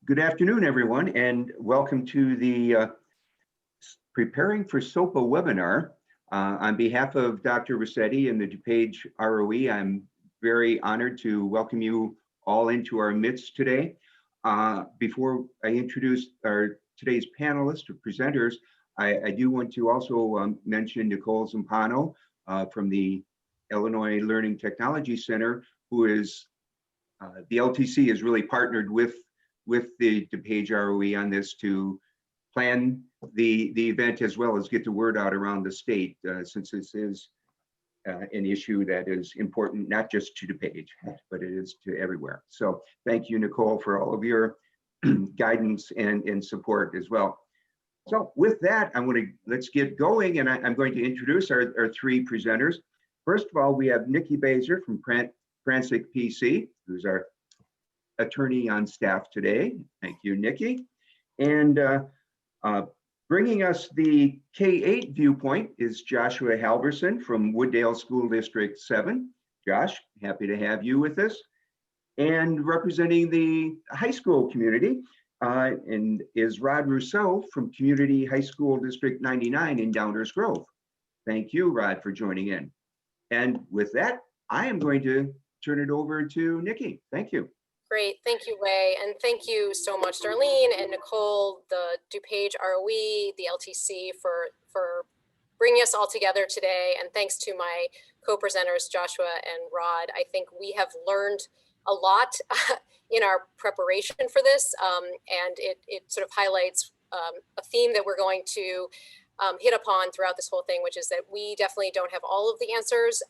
Good afternoon, everyone, and welcome to the Preparing for SOPA webinar. On behalf of Dr. Rossetti and the DuPage ROE, I'm very honored to welcome you all into our midst today. Before I introduce today's panelists or presenters, I do want to also mention Nicole Zampano from the Illinois Learning Technology Center, who is, the LTC is really partnered with the DuPage ROE on this to plan the event as well as get the word out around the state, since this is an issue that is important not just to DuPage, but it is to everywhere. So thank you, Nicole, for all of your guidance and support as well. So with that, let's get going, and I'm going to introduce our three presenters. First of all, we have Nikki Baser from Sdpc, who's our attorney on staff today. Thank you, Nikki. And bringing us the K-8 viewpoint is Joshua Halverson from Wooddale School District 7. Josh, happy to have you with us. And representing the high school community and is Rod Rousseau from Community High School District 99 in Downers Grove. Thank you, Rod, for joining in. And with that, I am going to turn it over to Nikki. Thank you. Great, thank you, Ray, and thank you so much, Darlene and Nicole, the DuPage ROE, the LTC for bringing us all together today, and thanks to my co-presenters, Joshua and Rod. I think we have learned a lot in our preparation for this, and it sort of highlights a theme that we're going to hit upon throughout this whole thing, which is that we definitely don't have all of the answers.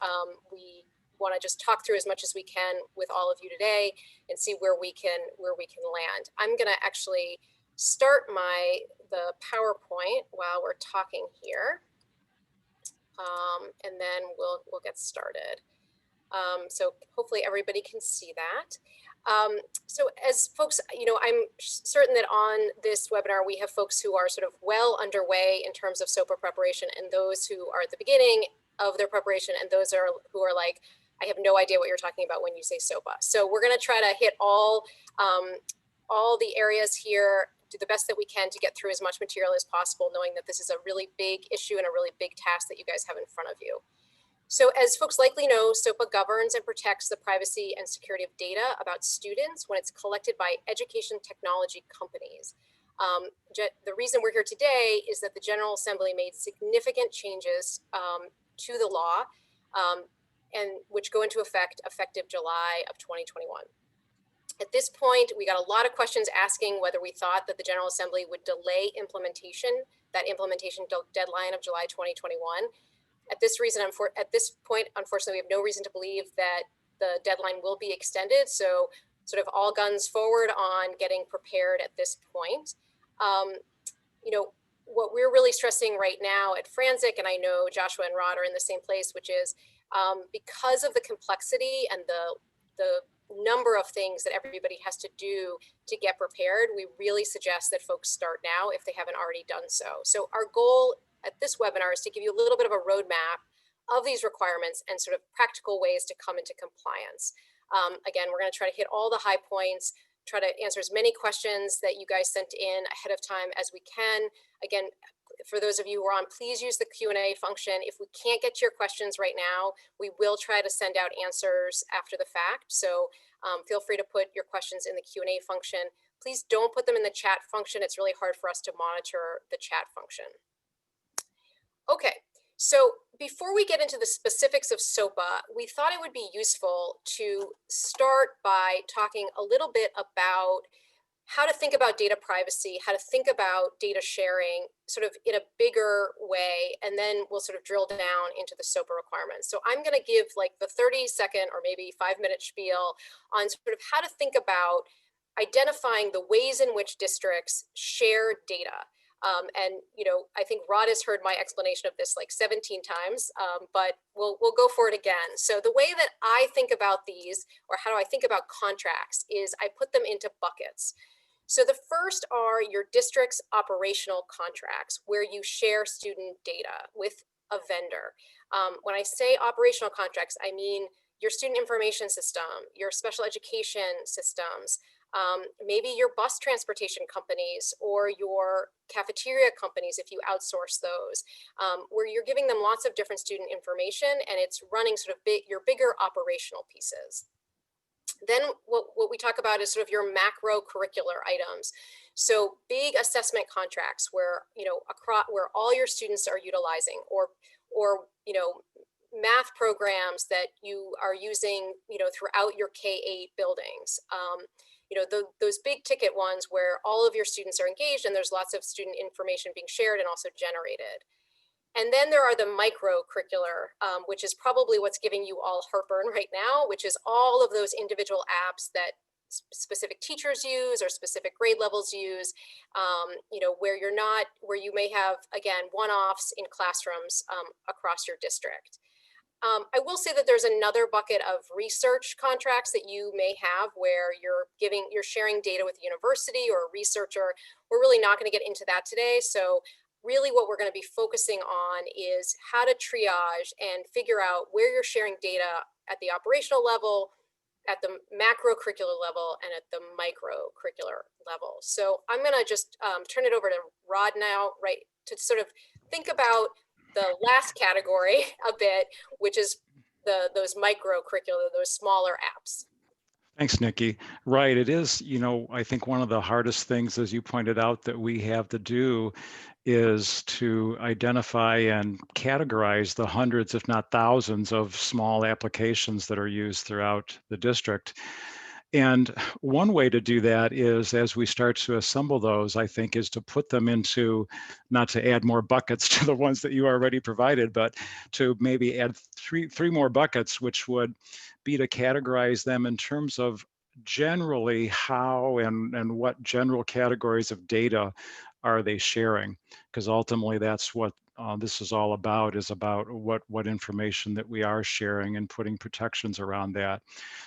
We want to just talk through as much as we can with all of you today and see where we can land. I'm going to actually start the PowerPoint while we're talking here, and then we'll get started. So hopefully everybody can see that. So as folks, I'm certain that on this webinar we have folks who are sort of well underway in terms of SOPA preparation, and those who are at the beginning of their preparation, and those who are like, I have no idea what you're talking about when you say SOPA. So we're going to try to hit all the areas here, do the best that we can to get through as much material as possible, knowing that this is a really big issue and a really big task that you guys have in front of you. So as folks likely know, SOPA governs and protects the privacy and security of data about students when it's collected by education technology companies. The reason we're here today is that the General Assembly made significant changes to the law, and which go into effective July of 2021. At this point, we got a lot of questions asking whether we thought that the General Assembly would delay implementation, that implementation deadline of July 2021. At this point, unfortunately, we have no reason to believe that the deadline will be extended. So sort of all guns forward on getting prepared at this point. What we're really stressing right now at Franzik, and I know Joshua and Rod are in the same place, which is because of the complexity and the number of things that everybody has to do to get prepared, we really suggest that folks start now if they haven't already done so. So our goal at this webinar is to give you a little bit of a roadmap of these requirements and sort of practical ways to come into compliance. Again, we're going to try to hit all the high points, try to answer as many questions that you guys sent in ahead of time as we can. Again, for those of you who are on, please use the Q&A function. If we can't get to your questions right now, we will try to send out answers after the fact. So feel free to put your questions in the Q&A function. Please don't put them in the chat function. It's really hard for us to monitor the chat function. Okay, so before we get into the specifics of SOPA, we thought it would be useful to start by talking a little bit about how to think about data privacy, how to think about data sharing sort of in a bigger way, and then we'll sort of drill down into the SOPA requirements. So I'm going to give like the 30-second or maybe 5-minute spiel on sort of how to think about identifying the ways in which districts share data. I think Rod has heard my explanation of this like 17 times, but we'll go for it again. So the way that I think about these, or how do I think about contracts, is I put them into buckets. So the first are your district's operational contracts, where you share student data with a vendor. When I say operational contracts, I mean your student information system, your special education systems, Maybe your bus transportation companies or your cafeteria companies, if you outsource those, where you're giving them lots of different student information and it's running sort of your bigger operational pieces. Then what we talk about is sort of your macro curricular items. So big assessment contracts where, across where all your students are utilizing, or math programs that you are using, throughout your K-8 buildings. Those big ticket ones where all of your students are engaged and there's lots of student information being shared and also generated. And then there are the micro-curricular, which is probably what's giving you all heartburn right now, which is all of those individual apps that specific teachers use or specific grade levels use, where you may have, again, one-offs in classrooms across your district. I will say that there's another bucket of research contracts that you may have where you're sharing data with a university or a researcher. We're really not going to get into that today. So really what we're going to be focusing on is how to triage and figure out where you're sharing data at the operational level, at the macro curricular level, and at the micro curricular level. So I'm going to just turn it over to Rod now, right, to sort of think about the last category a bit, which is those micro curricular, those smaller apps. Thanks, Nikki. Right, it is, I think one of the hardest things, as you pointed out, that we have to do is to identify and categorize the hundreds, if not thousands, of small applications that are used throughout the district. And one way to do that is, as we start to assemble those, I think, is to put them into, not to add more buckets to the ones that you already provided, but to maybe add three more buckets, which would be to categorize them in terms of generally how and what general categories of data are they sharing, because ultimately that's what this is all about, is about what information that we are sharing and putting protections around that.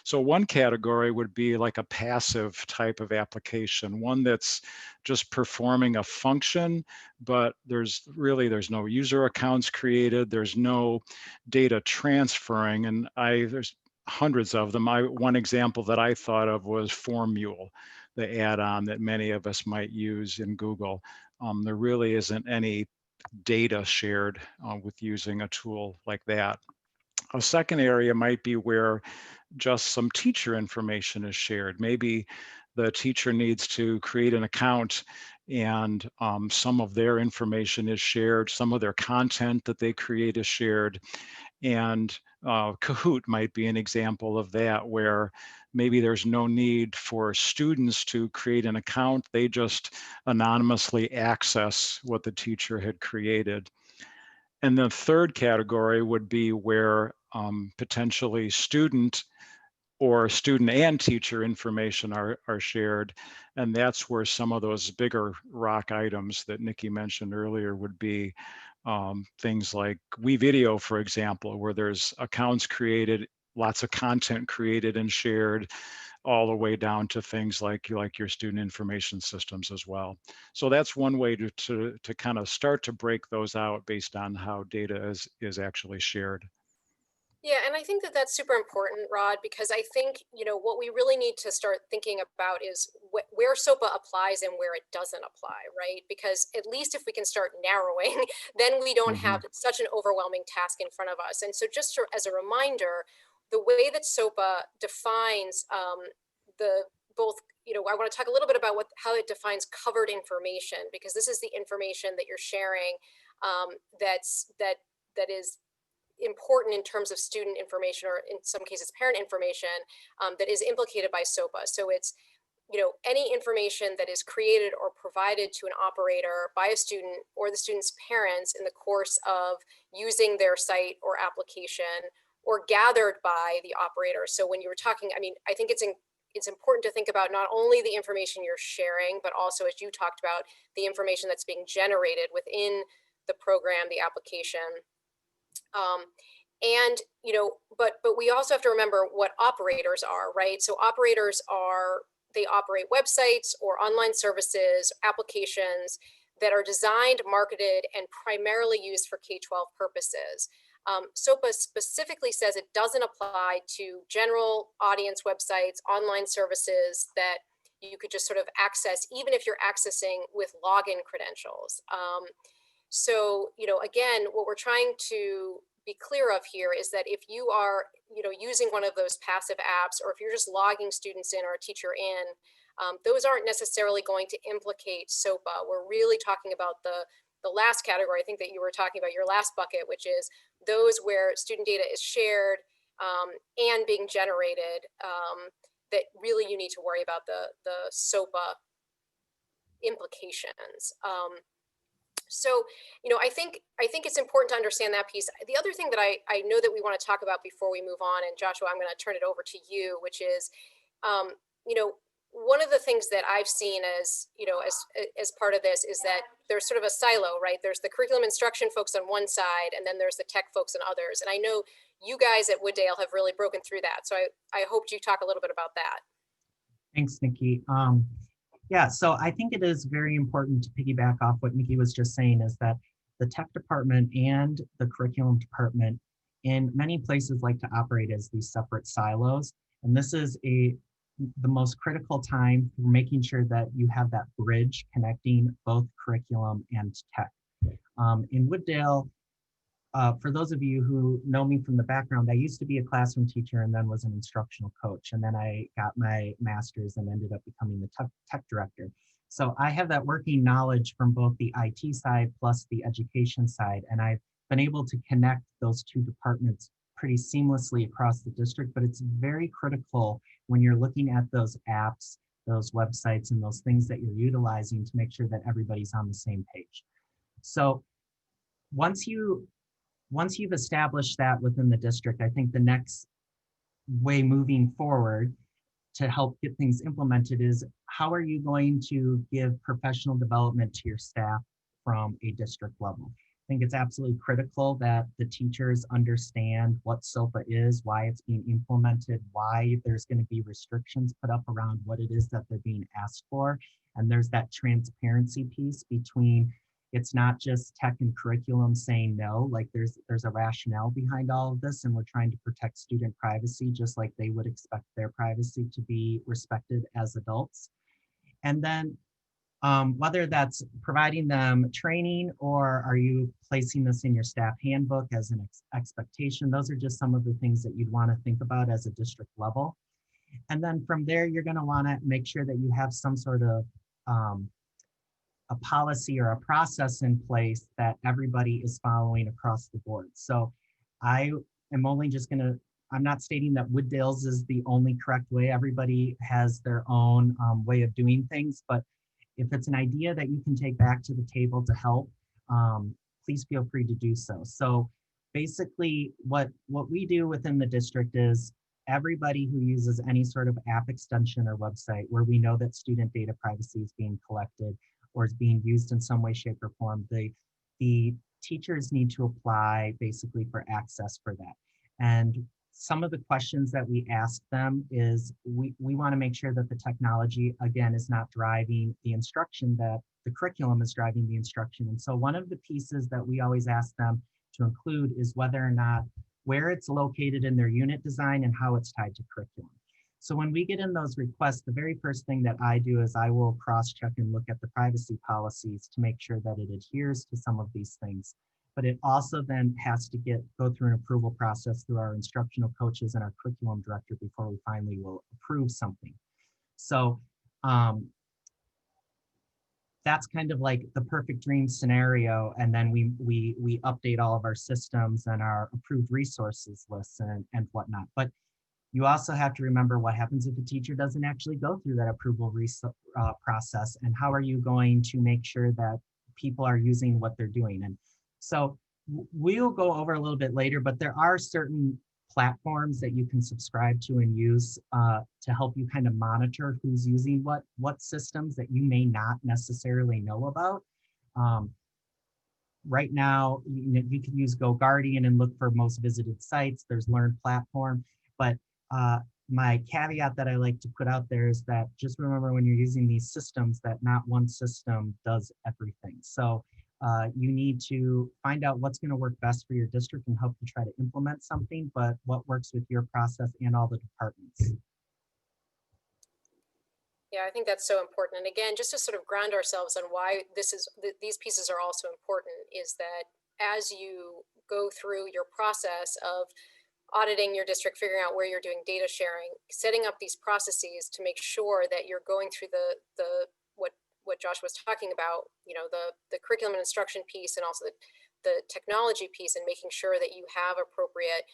So one category would be like a passive type of application, one that's just performing a function, but there's no user accounts created, there's no data transferring, and there's hundreds of them. One example that I thought of was Formule, the add-on that many of us might use in Google. There really isn't any data shared with using a tool like that. A second area might be where just some teacher information is shared. Maybe the teacher needs to create an account and some of their information is shared, some of their content that they create is shared. And Kahoot might be an example of that, where maybe there's no need for students to create an account. They just anonymously access what the teacher had created. And the third category would be where potentially student and teacher information are shared. And that's where some of those bigger rock items that Nikki mentioned earlier would be. Things like WeVideo, for example, where there's accounts created, lots of content created and shared, all the way down to things like your student information systems as well. So that's one way to kind of start to break those out based on how data is actually shared. Yeah, and I think that that's super important, Rod, because I think, what we really need to start thinking about is where SOPA applies and where it doesn't apply, right? Because at least if we can start narrowing, then we don't have such an overwhelming task in front of us. And so just as a reminder, the way that SOPA defines I want to talk a little bit about how it defines covered information, because this is the information that you're sharing that is important in terms of student information, or in some cases parent information, that is implicated by SOPA. So it's any information that is created or provided to an operator by a student or the student's parents in the course of using their site or application, or gathered by the operator. So when you were talking, I think it's important to think about not only the information you're sharing, but also, as you talked about, the information that's being generated within the program, the application. But we also have to remember what operators are, right? So operators they operate websites or online services, applications that are designed, marketed, and primarily used for K-12 purposes. SOPA specifically says it doesn't apply to general audience websites, online services that you could just sort of access, even if you're accessing with login credentials. So, again, what we're trying to be clear of here is that if you are, using one of those passive apps, or if you're just logging students in or a teacher in, those aren't necessarily going to implicate SOPA. We're really talking about the last category, I think that you were talking about, your last bucket, which is those where student data is shared and being generated, that really you need to worry about the SOPA implications. So, I think it's important to understand that piece. The other thing that I know that we want to talk about before we move on, and Joshua, I'm going to turn it over to you, which is, one of the things that I've seen as part of this is that there's sort of a silo, right? There's the curriculum instruction folks on one side, and then there's the tech folks on others. And I know you guys at Wooddale have really broken through that. So I hoped you talk a little bit about that. Thanks, Nikki. Yeah, so I think it is very important to piggyback off what Nikki was just saying, is that the tech department and the curriculum department in many places like to operate as these separate silos. And this is the most critical time for making sure that you have that bridge connecting both curriculum and tech. In Wooddale, for those of you who know me from the background, I used to be a classroom teacher and then was an instructional coach. And then I got my master's and ended up becoming the tech director. So I have that working knowledge from both the IT side plus the education side. And I've been able to connect those two departments pretty seamlessly across the district, but it's very critical when you're looking at those apps, those websites, and those things that you're utilizing to make sure that everybody's on the same page. So once you've established that within the district, I think the next way moving forward to help get things implemented is, how are you going to give professional development to your staff from a district level? I think it's absolutely critical that the teachers understand what SOPA is, why it's being implemented, why there's going to be restrictions put up around what it is that they're being asked for. And there's that transparency piece between, it's not just tech and curriculum saying no, like there's a rationale behind all of this, and we're trying to protect student privacy just like they would expect their privacy to be respected as adults. And then whether that's providing them training, or are you placing this in your staff handbook as an expectation, those are just some of the things that you'd want to think about as a district level. And then from there, you're going to want to make sure that you have some sort of a policy or a process in place that everybody is following across the board. So I am only just going to, I'm not stating that Wooddale's is the only correct way. Everybody has their own way of doing things, but if it's an idea that you can take back to the table to help, please feel free to do so. So basically what we do within the district is, everybody who uses any sort of app extension or website where we know that student data privacy is being collected or is being used in some way, shape, or form, the teachers need to apply basically for access for that. And some of the questions that we ask them is, we want to make sure that the technology, again, is not driving the instruction, that the curriculum is driving the instruction. And so one of the pieces that we always ask them to include is whether or not, where it's located in their unit design and how it's tied to curriculum. So when we get in those requests, the very first thing that I do is I will cross-check and look at the privacy policies to make sure that it adheres to some of these things. But it also then has to go through an approval process through our instructional coaches and our curriculum director before we finally will approve something. So that's kind of like the perfect dream scenario. And then we update all of our systems and our approved resources lists and whatnot. But you also have to remember what happens if a teacher doesn't actually go through that approval process, and how are you going to make sure that people are using what they're doing. And so we'll go over a little bit later, but there are certain platforms that you can subscribe to and use to help you kind of monitor who's using what systems that you may not necessarily know about. Right now, you can use GoGuardian and look for most visited sites. There's Learn Platform, but my caveat that I like to put out there is that just remember, when you're using these systems, that not one system does everything. So you need to find out what's going to work best for your district and help you try to implement something, but what works with your process and all the departments. Yeah, I think that's so important. And again, just to sort of ground ourselves on why these pieces are also important, is that as you go through your process of auditing your district, figuring out where you're doing data sharing, setting up these processes to make sure that you're going through what Josh was talking about, you know, the curriculum and instruction piece, and also the technology piece, and making sure that you have appropriate,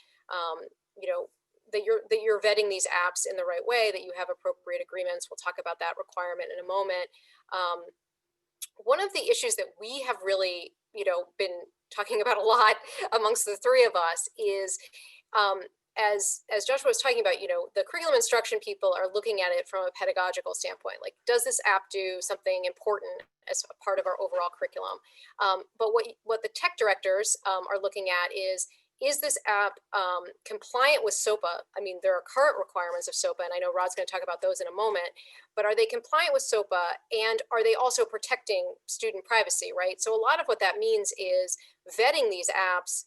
you know, that you're vetting these apps in the right way, that you have appropriate agreements. We'll talk about that requirement in a moment. One of the issues that we have really, you know, been talking about a lot amongst the three of us is, as Joshua was talking about, you know, the curriculum instruction people are looking at it from a pedagogical standpoint. Like, does this app do something important as a part of our overall curriculum? But what the tech directors are looking at is this app compliant with SOPA? I mean, there are current requirements of SOPA, and I know Rod's going to talk about those in a moment, but are they compliant with SOPA, and are they also protecting student privacy, right? So a lot of what that means is vetting these apps,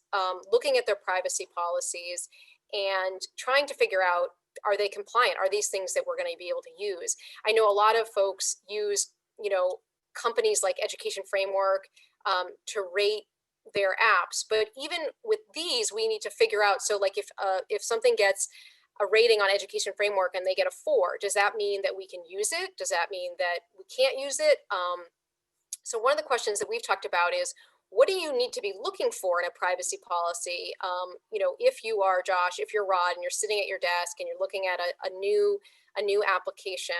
looking at their privacy policies, and trying to figure out, are they compliant? Are these things that we're going to be able to use? I know a lot of folks use, you know, companies like Education Framework to rate their apps, but even with these, we need to figure out, so like if something gets a rating on Education Framework and they get a 4, does that mean that we can use it? Does that mean that we can't use it? So one of the questions that we've talked about is, what do you need to be looking for in a privacy policy? You know, if you are Josh, if you're Rod, and you're sitting at your desk and you're looking at a new application,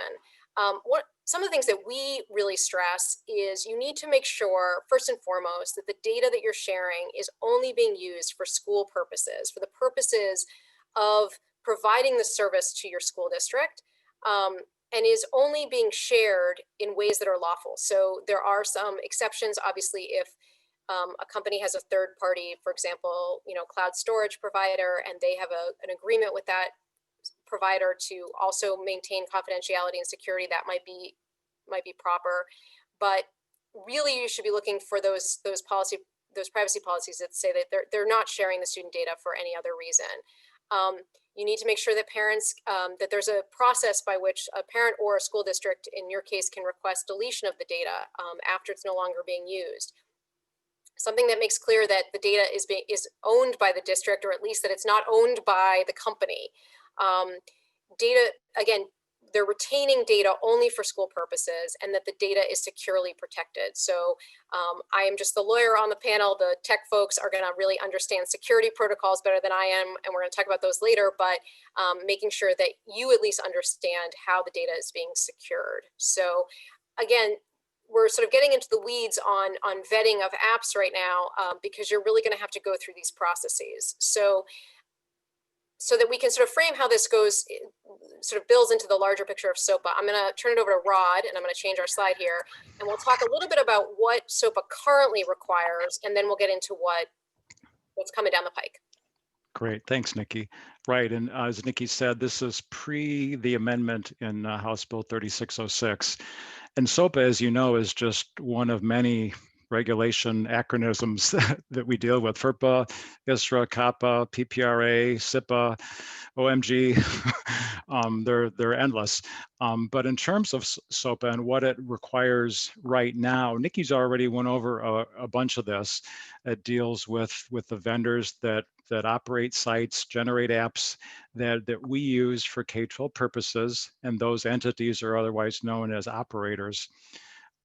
some of the things that we really stress is you need to make sure, first and foremost, that the data that you're sharing is only being used for school purposes, for the purposes of providing the service to your school district, and is only being shared in ways that are lawful. So there are some exceptions, obviously, if a company has a third party, for example, you know, cloud storage provider, and they have an agreement with that provider to also maintain confidentiality and security, that might be proper. But really, you should be looking for those privacy policies that say that they're not sharing the student data for any other reason. You need to make sure that parents, that there's a process by which a parent or a school district, in your case, can request deletion of the data after it's no longer being used. Something that makes clear that the data is owned by the district, or at least that it's not owned by the company. Data, again, they're retaining data only for school purposes, and that the data is securely protected. So I am just the lawyer on the panel. The tech folks are going to really understand security protocols better than I am, and we're going to talk about those later, but making sure that you at least understand how the data is being secured. So again, we're sort of getting into the weeds on vetting of apps right now, because you're really going to have to go through these processes. So that we can sort of frame how this goes, sort of builds into the larger picture of SOPA, I'm going to turn it over to Rod, and I'm going to change our slide here, and we'll talk a little bit about what SOPA currently requires, and then we'll get into what's coming down the pike. Great, thanks, Nikki. Right, and as Nikki said, this is pre the amendment in House Bill 3606. And SOPA, as you know, is just one of many regulation acronyms that we deal with: FERPA, ISRA, COPPA, PPRA, SIPA, OMG. They're endless. But in terms of SOPA and what it requires right now, Nikki's already went over a bunch of this. It deals with the vendors that operate sites, generate apps that we use for K-12 purposes, and those entities are otherwise known as operators.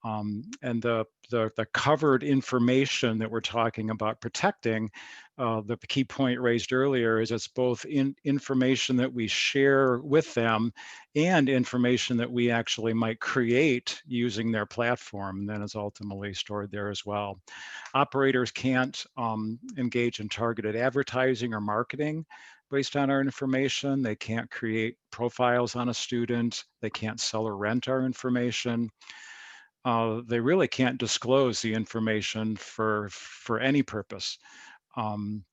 And the covered information that we're talking about protecting, the key point raised earlier is it's both information that we share with them and information that we actually might create using their platform, and then is ultimately stored there as well. Operators can't engage in targeted advertising or marketing based on our information. They can't create profiles on a student. They can't sell or rent our information. They really can't disclose the information for any purpose. And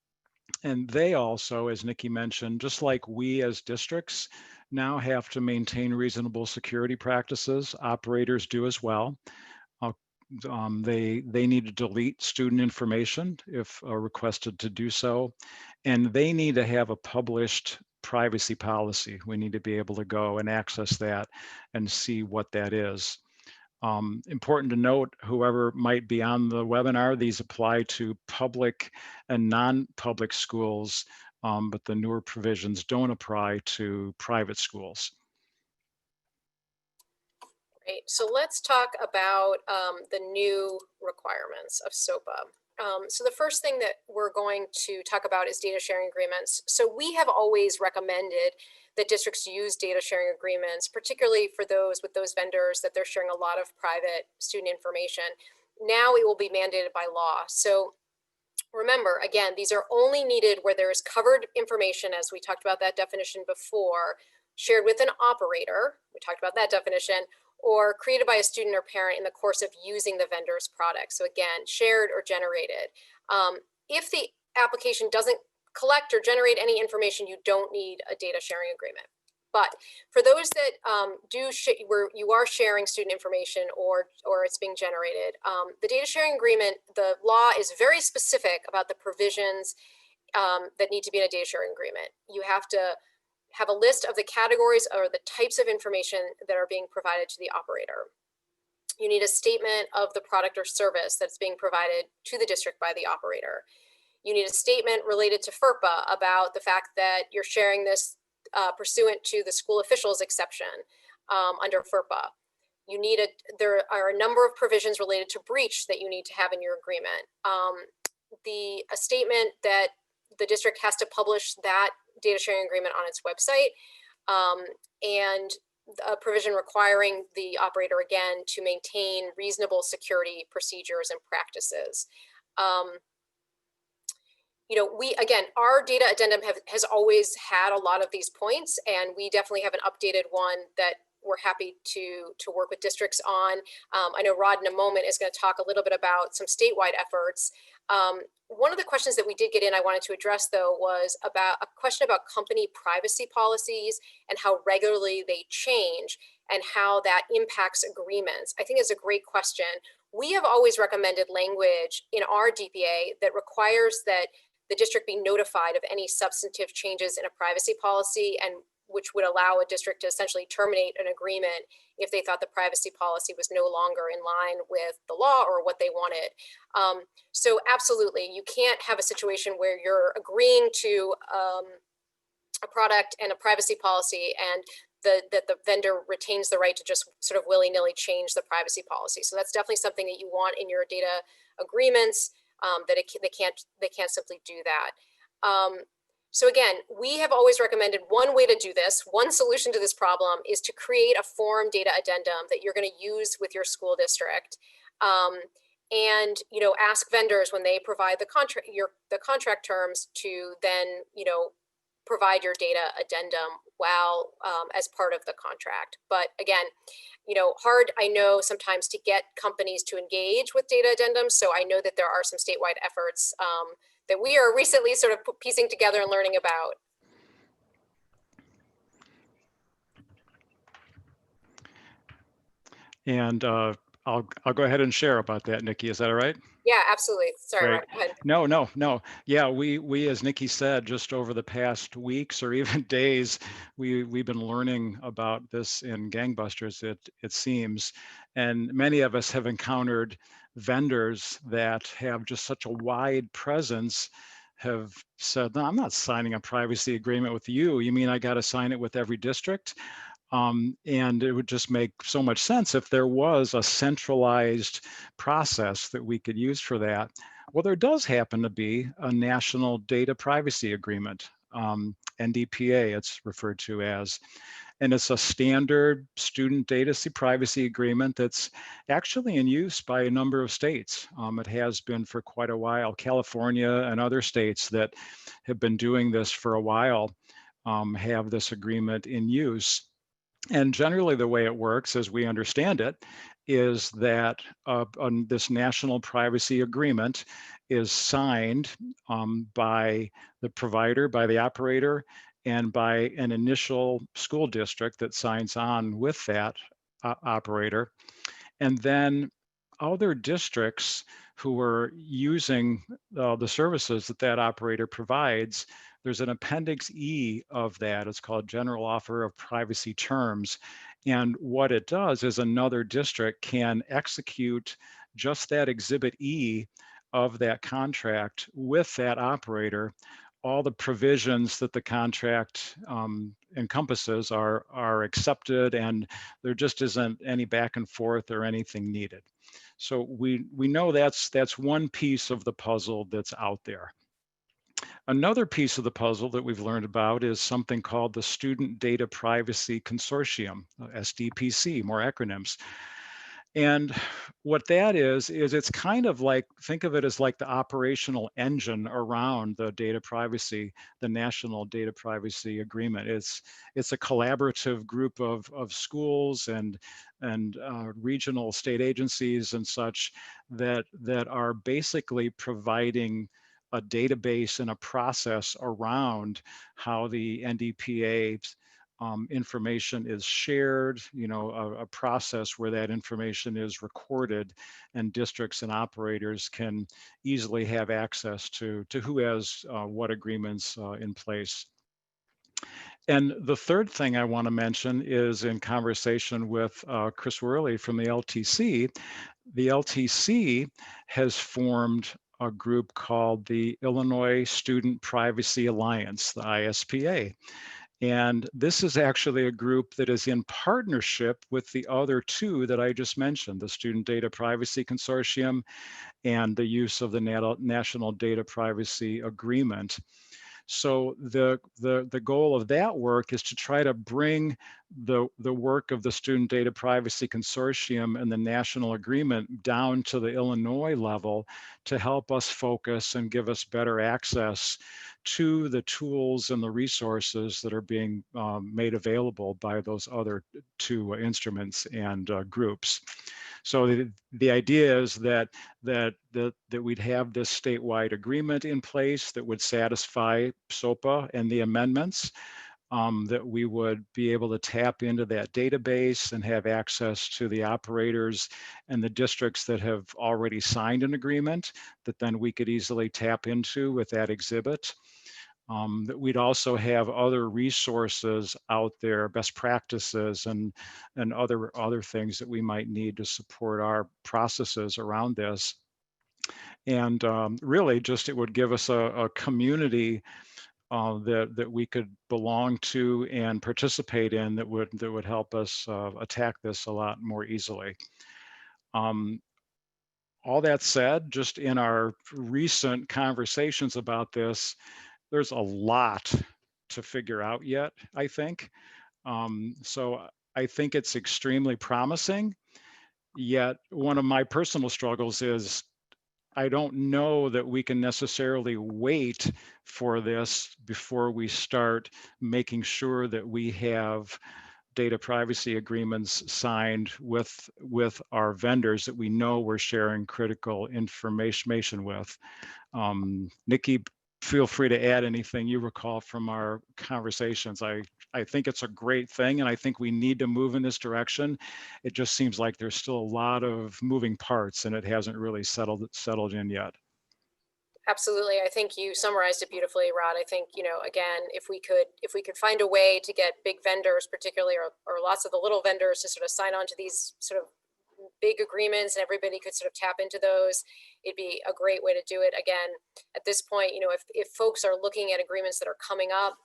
they also, as Nikki mentioned, just like we as districts now have to maintain reasonable security practices, operators do as well. They need to delete student information if requested to do so, and they need to have a published privacy policy. We need to be able to go and access that and see what that is. Important to note, whoever might be on the webinar, these apply to public and non-public schools, but the newer provisions don't apply to private schools. Great. So let's talk about the new requirements of SOPA. So the first thing that we're going to talk about is data sharing agreements. So we have always recommended that districts use data sharing agreements, particularly for those with those vendors that they're sharing a lot of private student information. Now it will be mandated by law. So remember, again, these are only needed where there is covered information, as we talked about that definition before, shared with an operator, we talked about that definition, or created by a student or parent in the course of using the vendor's product. So again, shared or generated. If the application doesn't collect or generate any information, you don't need a data sharing agreement. But for those that where you are sharing student information or it's being generated, the data sharing agreement, the law is very specific about the provisions that need to be in a data sharing agreement. You have to have a list of the categories or the types of information that are being provided to the operator. You need a statement of the product or service that's being provided to the district by the operator. You need a statement related to FERPA about the fact that you're sharing this pursuant to the school officials exception under FERPA. There are a number of provisions related to breach that you need to have in your agreement. A statement that the district has to publish that data sharing agreement on its website, and a provision requiring the operator again to maintain reasonable security procedures and practices. Our data addendum has always had a lot of these points, and we definitely have an updated one that we're happy to work with districts on. I know Rod in a moment is going to talk a little bit about some statewide efforts. One of the questions that we did get in I wanted to address, though, was about a question about company privacy policies and how regularly they change and how that impacts agreements. I think it's a great question. We have always recommended language in our DPA that requires that the district be notified of any substantive changes in a privacy policy, and which would allow a district to essentially terminate an agreement if they thought the privacy policy was no longer in line with the law or what they wanted. So absolutely, you can't have a situation where you're agreeing to a product and a privacy policy and that the vendor retains the right to just sort of willy-nilly change the privacy policy. So that's definitely something that you want in your data agreements, that they can't simply do that. So again, we have always recommended one way to do this, one solution to this problem is to create a form data addendum that you're going to use with your school district. And ask vendors when they provide the contract terms to then provide your data addendum while as part of the contract. But again, hard, I know, sometimes to get companies to engage with data addendums. So I know that there are some statewide efforts that we are recently sort of piecing together and learning about. And I'll go ahead and share about that, Nikki. Is that all right? Yeah, absolutely. Sorry, Great. Rod, go ahead. No. Yeah, we, as Nikki said, just over the past weeks or even days, we've been learning about this in gangbusters, it seems. And many of us have encountered vendors that have just such a wide presence have said, no, I'm not signing a privacy agreement with you. You mean I got to sign it with every district? And it would just make so much sense if there was a centralized process that we could use for that. Well, there does happen to be a national data privacy agreement, Ndpa it's referred to as, and it's a standard student data privacy agreement that's actually in use by a number of states. It has been for quite a while. California and other states that have been doing this for a while have this agreement in use. And generally the way it works, as we understand it, is that this national privacy agreement is signed by the provider, by the operator, and by an initial school district that signs on with that operator. And then other districts who are using the services that operator provides there's an Appendix E of that. It's called General Offer of Privacy Terms. And what it does is another district can execute just that Exhibit E of that contract with that operator. All the provisions that the contract encompasses are accepted, and there just isn't any back and forth or anything needed. So we know that's one piece of the puzzle that's out there. Another piece of the puzzle that we've learned about is something called the Student Data Privacy Consortium, SDPC, more acronyms. And what that is it's kind of like, think of it as like the operational engine around the data privacy, the National Data Privacy Agreement. It's a collaborative group of schools and regional state agencies and such that are basically providing a database and a process around how the Ndpa information is shared, a process where that information is recorded and districts and operators can easily have access to who has what agreements in place. And the third thing I want to mention is, in conversation with Chris Worley from the LTC has formed a group called the Illinois Student Privacy Alliance, the ISPA. And this is actually a group that is in partnership with the other two that I just mentioned, the Student Data Privacy Consortium and the use of the National Data Privacy Agreement. So the goal of that work is to try to bring the work of the Student Data Privacy Consortium and the national agreement down to the Illinois level to help us focus and give us better access to the tools and the resources that are being made available by those other two instruments and groups. So the idea is that we'd have this statewide agreement in place that would satisfy SOPA and the amendments, that we would be able to tap into that database and have access to the operators and the districts that have already signed an agreement that then we could easily tap into with that exhibit. That we'd also have other resources out there, best practices and other things that we might need to support our processes around this. And really just it would give us a community that we could belong to and participate in that would help us attack this a lot more easily. All that said, just in our recent conversations about this, there's a lot to figure out yet, I think. So I think it's extremely promising, yet one of my personal struggles is I don't know that we can necessarily wait for this before we start making sure that we have data privacy agreements signed with our vendors that we know we're sharing critical information with. Nikki, feel free to add anything you recall from our conversations. I think it's a great thing, and I think we need to move in this direction. It just seems like there's still a lot of moving parts, and it hasn't really settled in yet. Absolutely. I think you summarized it beautifully, Rod. I think, again, if we could find a way to get big vendors, particularly, or lots of the little vendors to sort of sign on to these sort of big agreements and everybody could sort of tap into those, it'd be a great way to do it. Again, at this point, if folks are looking at agreements that are coming up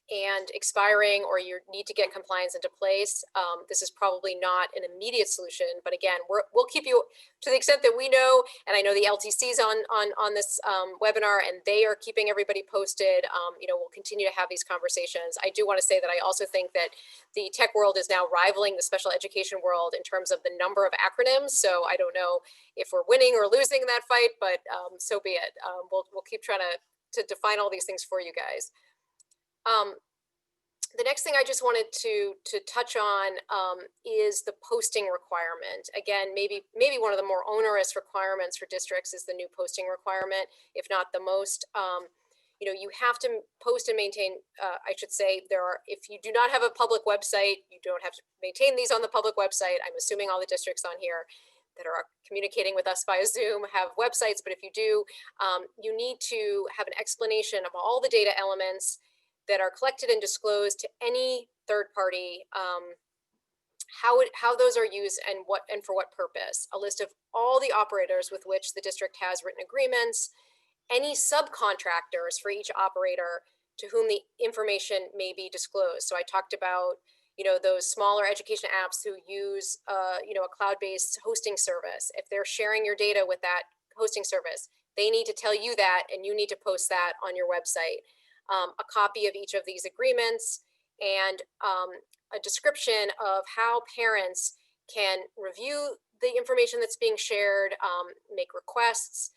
and expiring, or you need to get compliance into place, this is probably not an immediate solution. But again, we'll keep you to the extent that we know, and I know the LTC's on this webinar, and they are keeping everybody posted. We'll continue to have these conversations. I do want to say that I also think that the tech world is now rivaling the special education world in terms of the number of acronyms. So I don't know if we're winning or losing in that fight, but so be it. We'll keep trying to define all these things for you guys. The next thing I just wanted to touch on is the posting requirement. Again, maybe one of the more onerous requirements for districts is the new posting requirement, if not the most. You have to post and maintain, I should say, if you do not have a public website, you don't have to maintain these on the public website. I'm assuming all the districts on here. that are communicating with us via Zoom have websites, but if you do, you need to have an explanation of all the data elements that are collected and disclosed to any third party, how those are used and for what purpose. A list of all the operators with which the district has written agreements, any subcontractors for each operator to whom the information may be disclosed. So I talked about, those smaller education apps who use, a cloud-based hosting service. If they're sharing your data with that hosting service, they need to tell you that, and you need to post that on your website. A copy of each of these agreements, and a description of how parents can review the information that's being shared, make requests,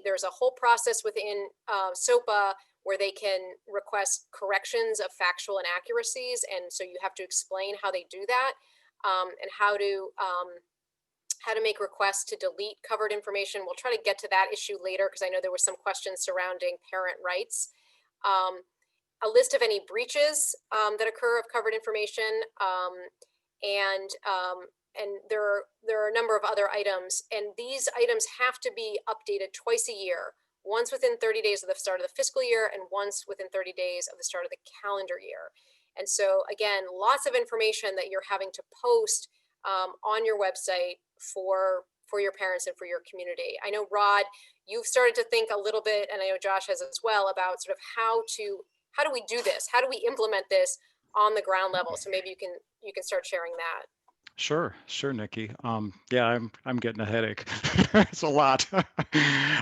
there's a whole process within SOPA where they can request corrections of factual inaccuracies. And so you have to explain how they do that, and how to make requests to delete covered information. We'll try to get to that issue later because I know there were some questions surrounding parent rights. A list of any breaches that occur of covered information, and there are a number of other items, and these items have to be updated twice a year, once within 30 days of the start of the fiscal year and once within 30 days of the start of the calendar year. And so again, lots of information that you're having to post on your website for your parents and for your community. I know, Rod, you've started to think a little bit, and I know Josh has as well, about sort of how do we do this? How do we implement this on the ground level? So maybe you can start sharing that. Sure, Nikki. Yeah, I'm getting a headache. It's a lot.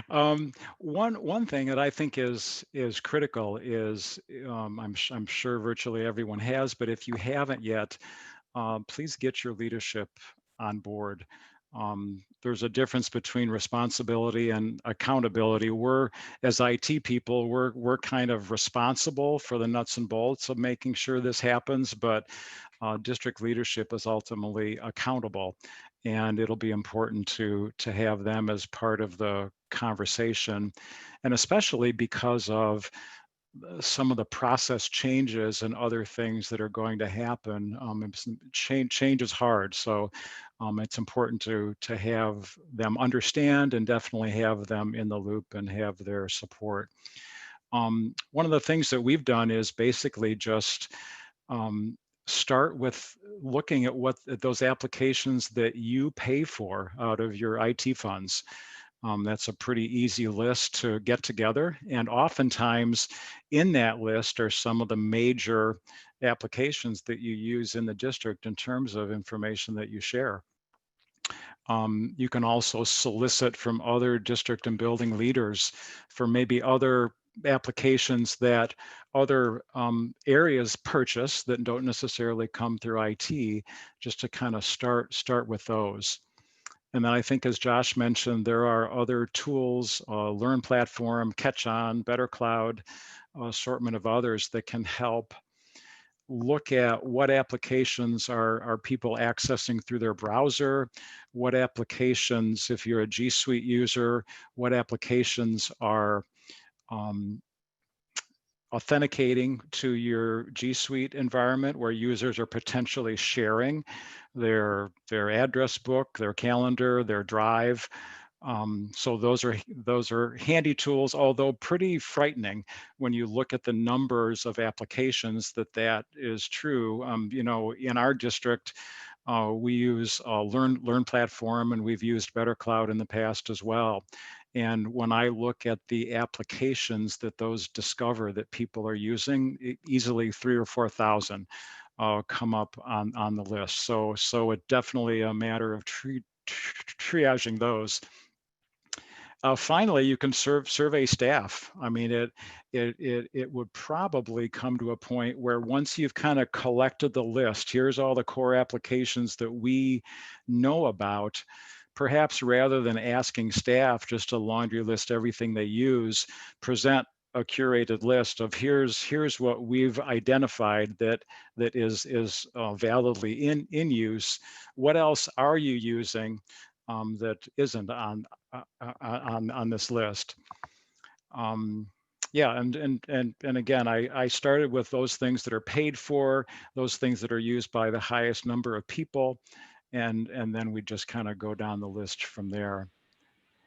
One thing that I think is critical is, I'm sure virtually everyone has, but if you haven't yet, please get your leadership on board. There's a difference between responsibility and accountability. We're, as IT people, we're kind of responsible for the nuts and bolts of making sure this happens, but district leadership is ultimately accountable, and it'll be important to have them as part of the conversation, and especially because of some of the process changes and other things that are going to happen. Change is hard, so it's important to have them understand and definitely have them in the loop and have their support. One of the things that we've done is basically just start with looking at those applications that you pay for out of your IT funds. That's a pretty easy list to get together. And oftentimes in that list are some of the major applications that you use in the district in terms of information that you share. You can also solicit from other district and building leaders for maybe other applications that other areas purchase that don't necessarily come through IT, just to kind of start with those. And then I think, as Josh mentioned, there are other tools, Learn Platform, Catch On, Better Cloud, assortment of others that can help look at what applications are people accessing through their browser, what applications, if you're a G Suite user, what applications are authenticating to your G Suite environment where users are potentially sharing their address book, their calendar, their drive. So those are handy tools, although pretty frightening when you look at the numbers of applications that is true. In our district, we use Learn Platform, and we've used Better Cloud in the past as well. And when I look at the applications that those discover that people are using, easily 3,000 or 4,000 come up on the list. So it's definitely a matter of triaging those. Finally, you can survey staff. I mean, it would probably come to a point where once you've kind of collected the list, here's all the core applications that we know about, perhaps rather than asking staff just to laundry list everything they use, present a curated list of here's what we've identified that is validly in use. What else are you using that isn't on this list? Yeah, and again, I started with those things that are paid for, those things that are used by the highest number of people. and then we just kind of go down the list from there.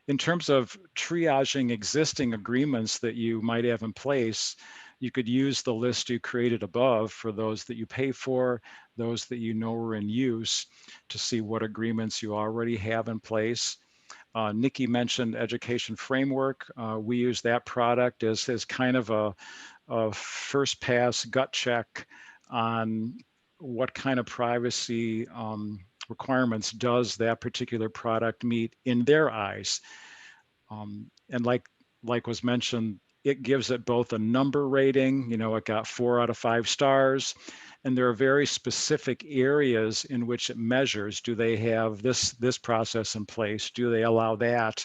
In terms of triaging existing agreements that you might have in place, you could use the list you created above for those that you pay for, those that you know are in use, to see what agreements you already have in place. Nikki mentioned Education Framework. We use that product as kind of a first pass gut check on what kind of privacy requirements does that particular product meet in their eyes. And like was mentioned, it gives it both a number rating, you know, it got 4 out of 5 stars, and there are very specific areas in which it measures. Do they have this process in place? Do they allow that?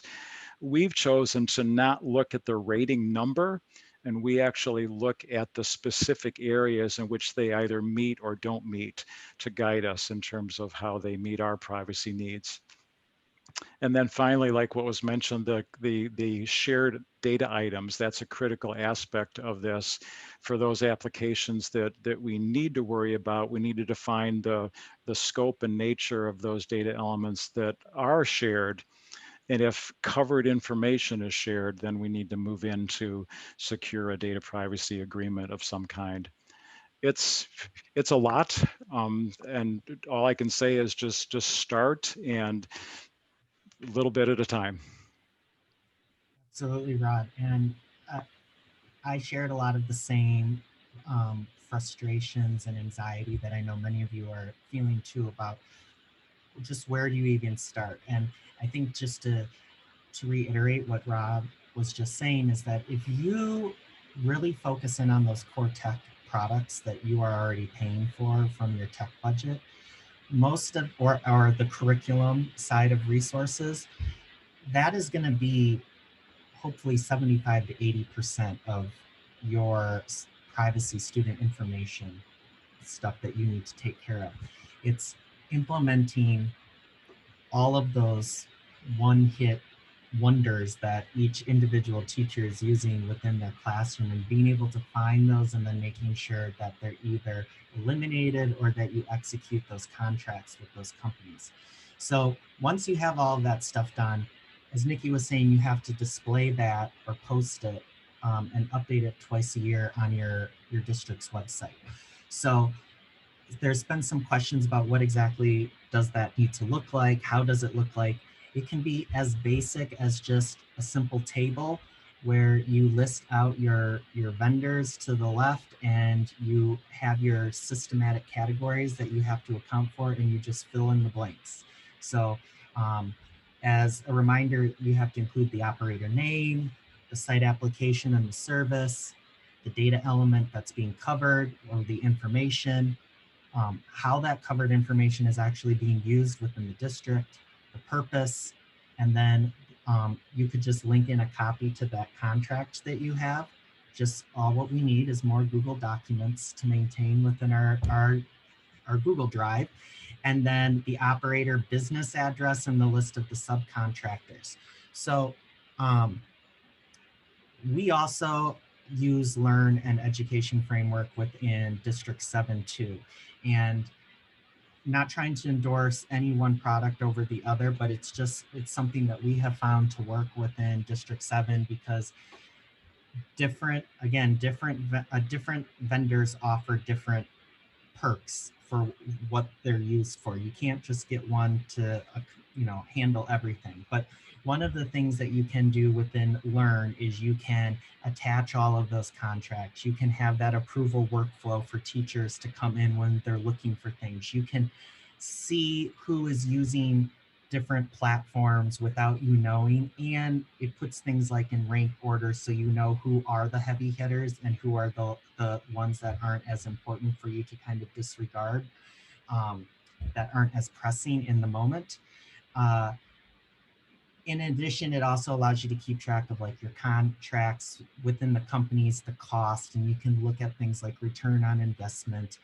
We've chosen to not look at the rating number, and we actually look at the specific areas in which they either meet or don't meet to guide us in terms of how they meet our privacy needs. And then finally, like what was mentioned, the shared data items, that's a critical aspect of this. For those applications that we need to worry about, we need to define the scope and nature of those data elements that are shared. And if covered information is shared, then we need to move into secure a data privacy agreement of some kind. It's a lot, and all I can say is just start, and a little bit at a time. Absolutely, Rod. And I shared a lot of the same frustrations and anxiety that I know many of you are feeling too, about just where do you even start. And I think just to reiterate what Rob was just saying is that if you really focus in on those core tech products that you are already paying for from your tech budget, most of, or the curriculum side of resources, that is going to be hopefully 75 to 80% of your privacy student information stuff that you need to take care of. It's implementing all of those one-hit wonders that each individual teacher is using within their classroom, and being able to find those and then making sure that they're either eliminated or that you execute those contracts with those companies. So once you have all of that stuff done, as Nikki was saying, you have to display that or post it and update it twice a year on your district's website. So there's been some questions about what exactly does that need to look like? How does it look like? It can be as basic as just a simple table where you list out your vendors to the left, and you have your systematic categories that you have to account for, and you just fill in the blanks. So as a reminder, you have to include the operator name, the site application and the service, the data element that's being covered or the information, how that covered information is actually being used within the district, the purpose, and then you could just link in a copy to that contract that you have. Just all what we need is more Google Documents to maintain within our Google Drive, and then the operator business address and the list of the subcontractors. So we also use Learn and Education Framework within District 7 too. And not trying to endorse any one product over the other, but it's something that we have found to work within District 7, because different vendors offer different perks for what they're used for. You can't just get one to handle everything. But one of the things that you can do within Learn is you can attach all of those contracts. You can have that approval workflow for teachers to come in when they're looking for things. You can see who is using different platforms without you knowing, and it puts things like in rank order, so you know who are the heavy hitters and who are the ones that aren't as important for you to kind of disregard, that aren't as pressing in the moment. In addition, it also allows you to keep track of like your contracts within the companies, the cost, and you can look at things like return on investment.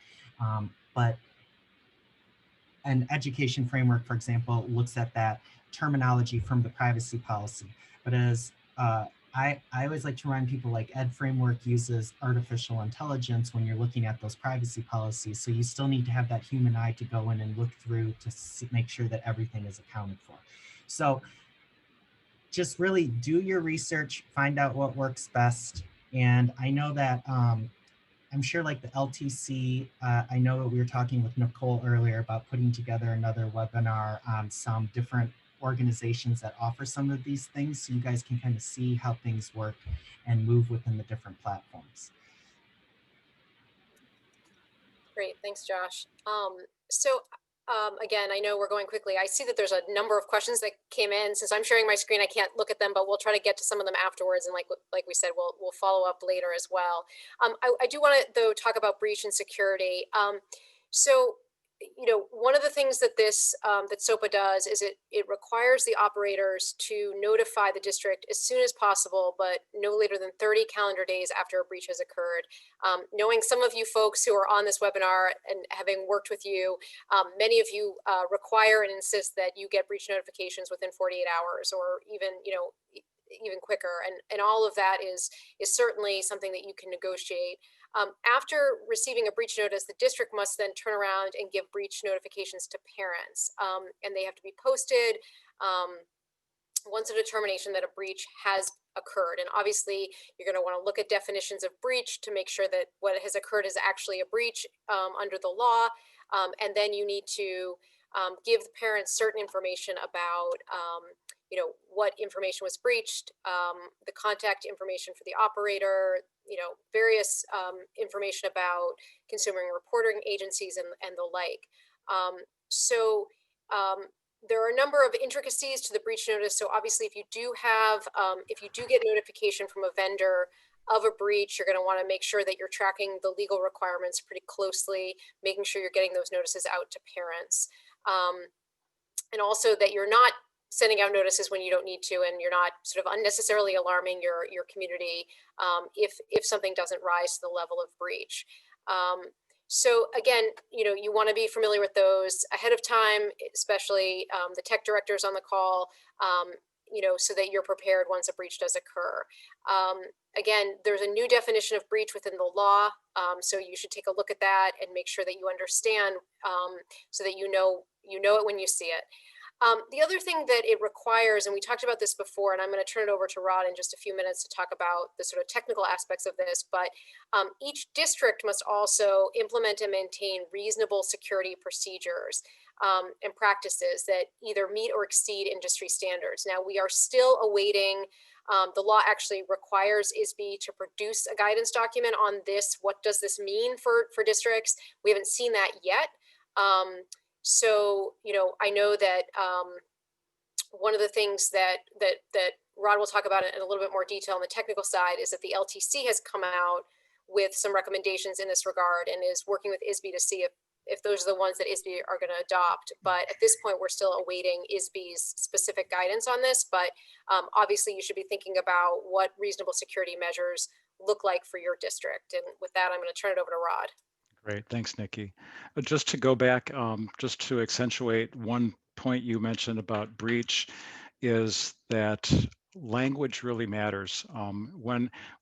But an education framework, for example, looks at that terminology from the privacy policy. But as I always like to remind people like Ed Framework uses artificial intelligence when you're looking at those privacy policies. So you still need to have that human eye to go in and look through to make sure that everything is accounted for. So just really do your research, find out what works best. And I know that I'm sure like the LTC, I know that we were talking with Nicole earlier about putting together another webinar on some different organizations that offer some of these things, so you guys can kind of see how things work and move within the different platforms. Great, thanks, Josh. Again, I know we're going quickly. I see that there's a number of questions that came in. Since I'm sharing my screen, I can't look at them, but we'll try to get to some of them afterwards. And like we said, we'll follow up later as well. I do want to though talk about breach and security. One of the things that this that SOPA does is it requires the operators to notify the district as soon as possible, but no later than 30 calendar days after a breach has occurred. Knowing some of you folks who are on this webinar and having worked with you, many of you require and insist that you get breach notifications within 48 hours, or even quicker, and all of that is certainly something that you can negotiate. After receiving a breach notice, the district must then turn around and give breach notifications to parents, and they have to be posted once a determination that a breach has occurred. And obviously, you're going to want to look at definitions of breach to make sure that what has occurred is actually a breach under the law, and then you need to give the parents certain information about what information was breached, the contact information for the operator, various information about consumer reporting agencies and the like. There are a number of intricacies to the breach notice. So obviously, if you do get notification from a vendor of a breach, you're going to want to make sure that you're tracking the legal requirements pretty closely, making sure you're getting those notices out to parents. And also that you're not sending out notices when you don't need to, and you're not sort of unnecessarily alarming your community if something doesn't rise to the level of breach. So again, you want to be familiar with those ahead of time, especially the tech directors on the call, so that you're prepared once a breach does occur. Again, there's a new definition of breach within the law, so you should take a look at that and make sure that you understand, so that you know it when you see it. The other thing that it requires, and we talked about this before, and I'm going to turn it over to Rod in just a few minutes to talk about the sort of technical aspects of this, but each district must also implement and maintain reasonable security procedures and practices that either meet or exceed industry standards. Now, we are still awaiting, the law actually requires ISB to produce a guidance document on this. What does this mean for districts? We haven't seen that yet. So, I know that one of the things that Rod will talk about in a little bit more detail on the technical side is that the LTC has come out with some recommendations in this regard and is working with ISB to see if those are the ones that ISB are going to adopt. But at this point, we're still awaiting ISB's specific guidance on this. But obviously, you should be thinking about what reasonable security measures look like for your district. And with that, I'm going to turn it over to Rod. Great, thanks, Nikki. Just to go back, just to accentuate one point you mentioned about breach, is that language really matters.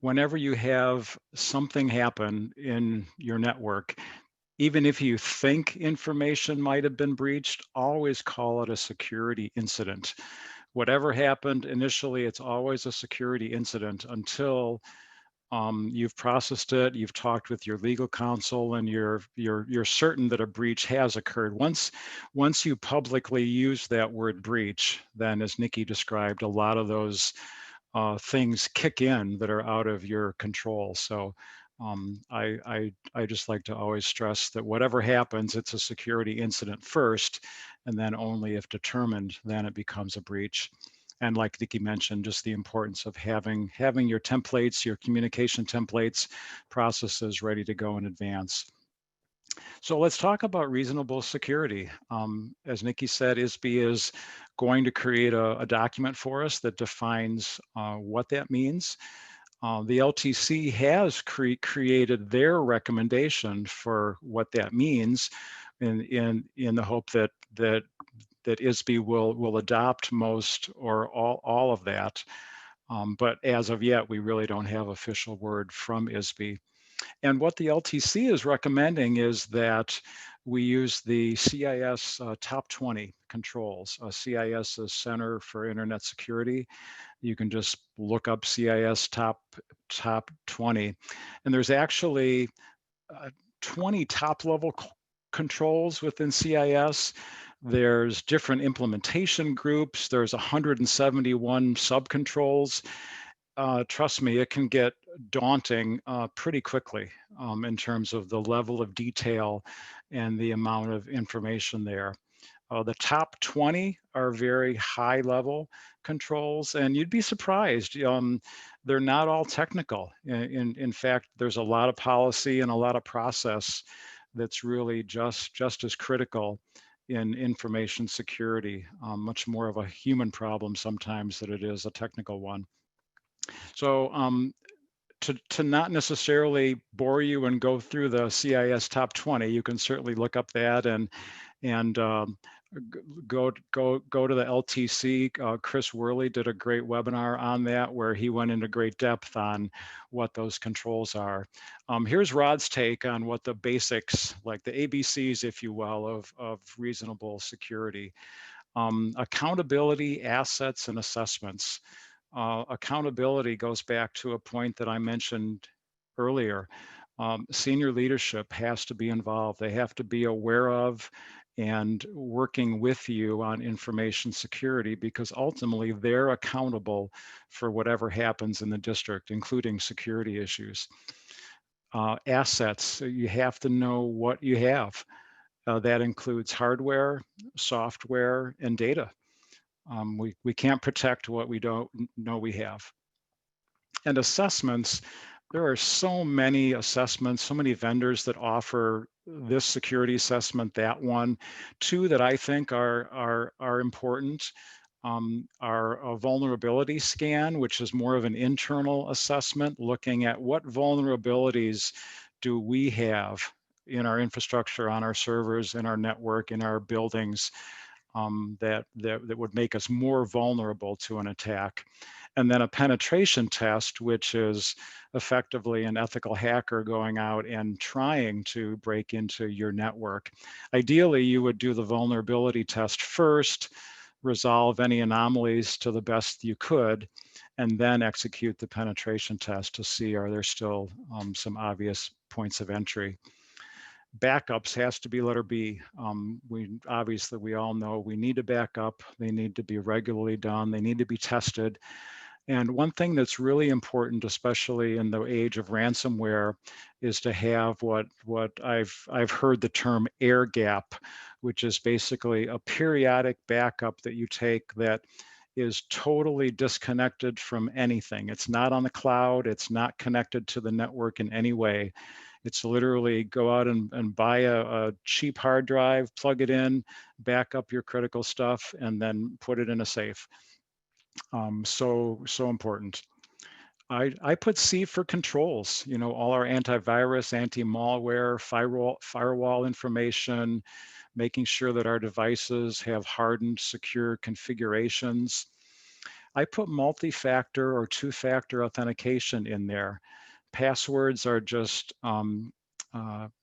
Whenever you have something happen in your network, even if you think information might have been breached, always call it a security incident. Whatever happened initially, it's always a security incident until you've processed it, you've talked with your legal counsel, and you're certain that a breach has occurred. Once you publicly use that word breach, then as Nikki described, a lot of those things kick in that are out of your control. So I just like to always stress that whatever happens, it's a security incident first, and then only if determined, then it becomes a breach. And like Nikki mentioned, just the importance of having your templates, your communication templates, processes ready to go in advance. So let's talk about reasonable security. As Nikki said, ISB is going to create a document for us that defines what that means. The LTC has created their recommendation for what that means in the hope that ISB will adopt most or all of that. But as of yet, we really don't have official word from ISB. And what the LTC is recommending is that we use the CIS top 20 controls. CIS is Center for Internet Security. You can just look up CIS top 20. And there's actually 20 top level controls within CIS. There's different implementation groups. There's 171 subcontrols. Trust me, it can get daunting pretty quickly in terms of the level of detail and the amount of information there. The top 20 are very high level controls, and you'd be surprised. They're not all technical. In fact, there's a lot of policy and a lot of process that's really just as critical in information security, much more of a human problem sometimes than it is a technical one. So to not necessarily bore you and go through the CIS top 20, you can certainly look up that and go to the LTC. Chris Worley did a great webinar on that where he went into great depth on what those controls are. Here's Rod's take on what the basics, like the ABCs, if you will, of reasonable security. Accountability, assets, and assessments. Accountability goes back to a point that I mentioned earlier. Senior leadership has to be involved. They have to be aware of and working with you on information security, because ultimately they're accountable for whatever happens in the district, including security issues. Assets, you have to know what you have. That includes hardware, software, and data. We can't protect what we don't know we have. And assessments, there are so many assessments, so many vendors that offer this security assessment, that one. Two that I think are important are a vulnerability scan, which is more of an internal assessment, looking at what vulnerabilities do we have in our infrastructure, on our servers, in our network, in our buildings, that would make us more vulnerable to an attack. And then a penetration test, which is effectively an ethical hacker going out and trying to break into your network. Ideally, you would do the vulnerability test first, resolve any anomalies to the best you could, and then execute the penetration test to see, are there still some obvious points of entry. Backups has to be letter B. Obviously, we all know we need to back up. They need to be regularly done. They need to be tested. And one thing that's really important, especially in the age of ransomware, is to have what I've heard the term air gap, which is basically a periodic backup that you take that is totally disconnected from anything. It's not on the cloud. It's not connected to the network in any way. It's literally go out and buy a cheap hard drive, plug it in, back up your critical stuff, and then put it in a safe. So important. I put C for controls, all our antivirus, anti-malware, firewall information, making sure that our devices have hardened, secure configurations. I put multi-factor or two-factor authentication in there. Passwords are just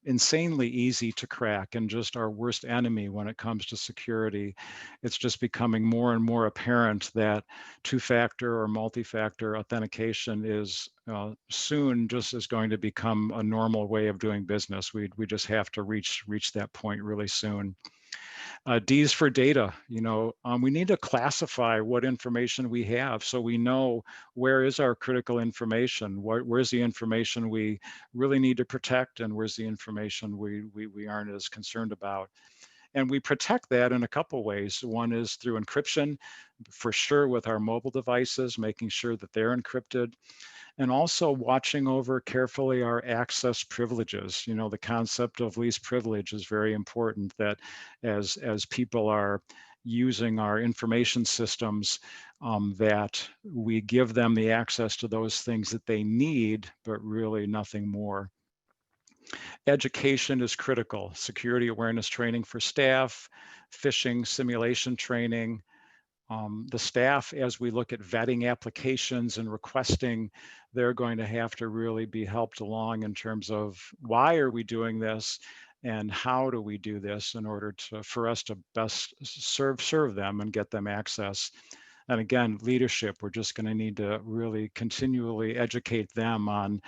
insanely easy to crack and just our worst enemy when it comes to security. It's just becoming more and more apparent that two-factor or multi-factor authentication is soon just is going to become a normal way of doing business. We just have to reach that point really soon. D's for data. We need to classify what information we have so we know where is our critical information, where's the information we really need to protect, and where's the information we aren't as concerned about. And we protect that in a couple ways. One is through encryption, for sure, with our mobile devices, making sure that they're encrypted, and also watching over carefully our access privileges. The concept of least privilege is very important, that as people are using our information systems, that we give them the access to those things that they need, but really nothing more. Education is critical. Security awareness training for staff, phishing simulation training, The staff, as we look at vetting applications and requesting, they're going to have to really be helped along in terms of why are we doing this and how do we do this in order for us to best serve them and get them access. And again, leadership, we're just going to need to really continually educate them on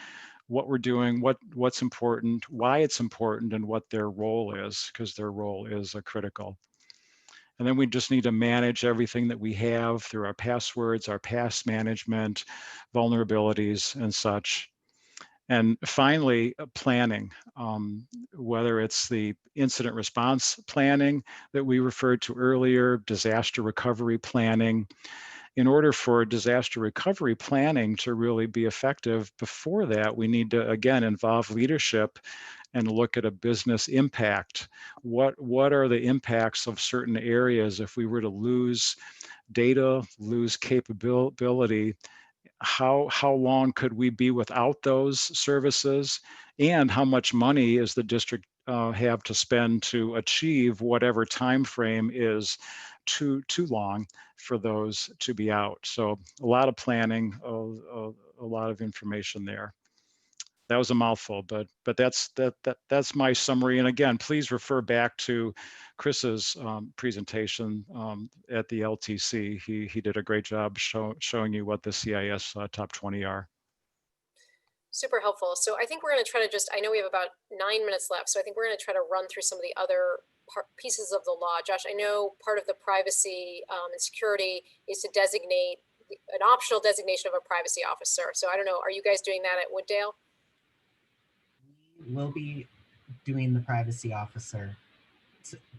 what we're doing, what's important, why it's important, and what their role is, because their role is critical. And then we just need to manage everything that we have through our passwords, our pass management, vulnerabilities, and such. And finally, planning, whether it's the incident response planning that we referred to earlier, disaster recovery planning. In order for disaster recovery planning to really be effective, before that, we need to, again, involve leadership and look at a business impact. What are the impacts of certain areas if we were to lose data, lose capability? How long could we be without those services? And how much money is the district have to spend to achieve whatever time frame is too long for those to be out? So a lot of planning, a lot of information there. That was a mouthful, but that's my summary. And again, please refer back to Chris's presentation at the LTC. He did a great job showing you what the CIS top 20 are. Super helpful. So I think we're going to try to I know we have about 9 minutes left, so I think we're going to try to run through some of the other pieces of the law. Josh, I know part of the privacy and security is to designate an optional designation of a privacy officer. So I don't know, are you guys doing that at Wooddale? We'll be doing the privacy officer.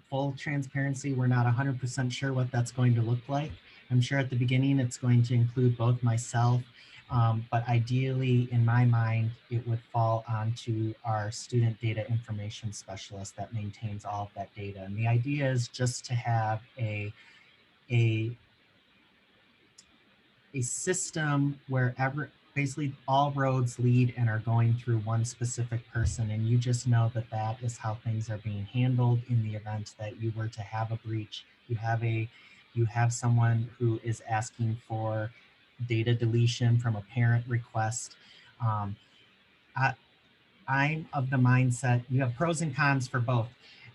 Full transparency, we're not 100% sure what that's going to look like. I'm sure at the beginning it's going to include both myself, but ideally, in my mind, it would fall onto our student data information specialist that maintains all of that data. And the idea is just to have a system where basically all roads lead and are going through one specific person, and you just know that that is how things are being handled in the event that you were to have a breach. You have someone who is asking for data deletion from a parent request. I'm of the mindset, you have pros and cons for both.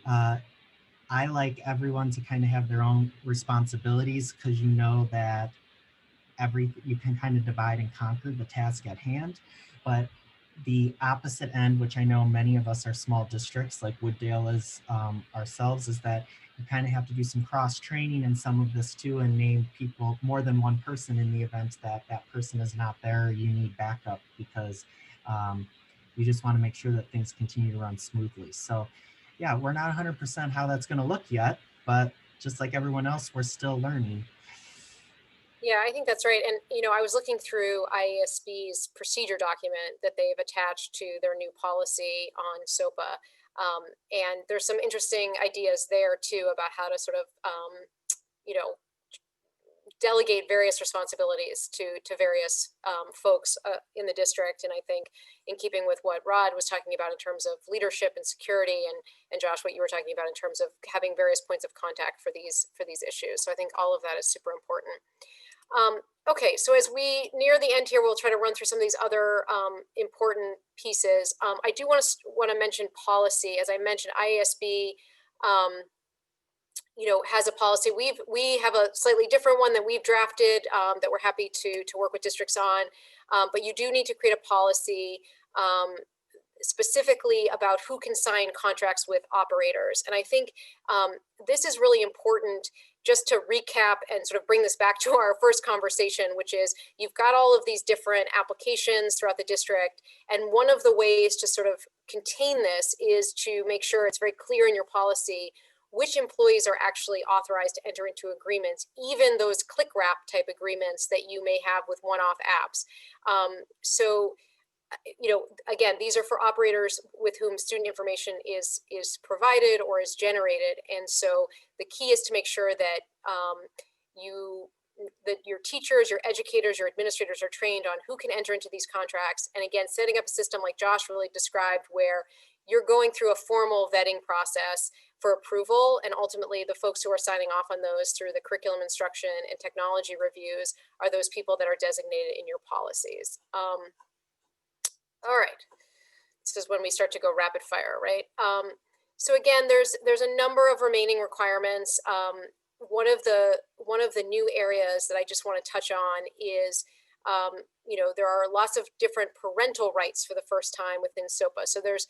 I like everyone to kind of have their own responsibilities, because you know that you can kind of divide and conquer the task at hand. But the opposite end, which I know many of us are small districts like Wooddale is ourselves, is that you kind of have to do some cross training in some of this too, and name people, more than one person, in the event that that person is not there, you need backup, because you just want to make sure that things continue to run smoothly. So yeah, we're not 100% how that's going to look yet, but just like everyone else, we're still learning. Yeah, I think that's right. And, you know, I was looking through IASB's procedure document that they've attached to their new policy on SOPA. And there's some interesting ideas there too about how to sort of, you know, delegate various responsibilities to various folks in the district. And I think in keeping with what Rod was talking about in terms of leadership and security, and Josh, what you were talking about in terms of having various points of contact for these issues. So I think all of that is super important. Okay, so as we near the end here, we'll try to run through some of these other important pieces. I do want to mention policy. As I mentioned, IASB, you know, has a policy. We have a slightly different one that we've drafted that we're happy to work with districts on. But you do need to create a policy specifically about who can sign contracts with operators. And I think this is really important. Just to recap and sort of bring this back to our first conversation, which is you've got all of these different applications throughout the district. And one of the ways to sort of contain this is to make sure it's very clear in your policy which employees are actually authorized to enter into agreements, even those click wrap type agreements that you may have with one-off apps. So, you know, again, these are for operators with whom student information is provided or is generated. And so the key is to make sure that that your teachers, your educators, your administrators are trained on who can enter into these contracts. And again, setting up a system like Josh really described, where you're going through a formal vetting process for approval. And ultimately, the folks who are signing off on those through the curriculum instruction and technology reviews are those people that are designated in your policies. All right. This is when we start to go rapid fire, right? So again, there's a number of remaining requirements. One of the new areas that I just want to touch on is, there are lots of different parental rights for the first time within SOPA. So there's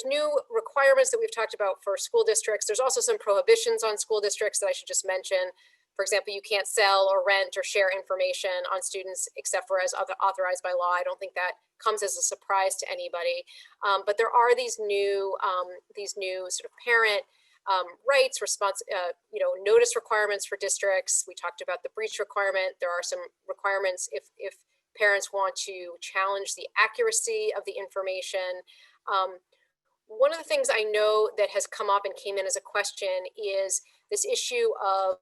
new requirements that we've talked about for school districts. There's also some prohibitions on school districts that I should just mention. For example, you can't sell or rent or share information on students except for as authorized by law. I don't think that comes as a surprise to anybody. But there are these new sort of parent rights, notice requirements for districts. We talked about the breach requirement. There are some requirements if parents want to challenge the accuracy of the information. One of the things I know that has come up and came in as a question is this issue of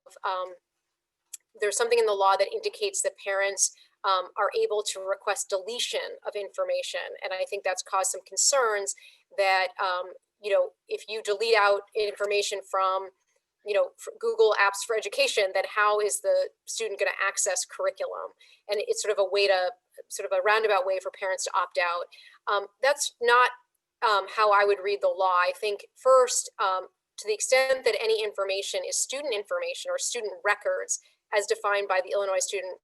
there's something in the law that indicates that parents are able to request deletion of information. And I think that's caused some concerns that, if you delete out information from, Google Apps for Education, then how is the student going to access curriculum? And it's sort of a roundabout way for parents to opt out. That's not how I would read the law. I think first, to the extent that any information is student information or student records as defined by the Illinois Student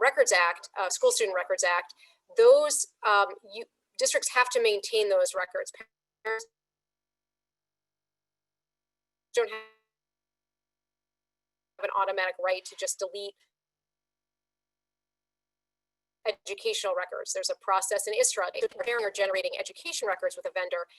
Records Act, School Student Records Act, those districts have to maintain those records. Parents don't have an automatic right to just delete educational records. There's a process in Ispa. If you're preparing or generating education records with a vendor,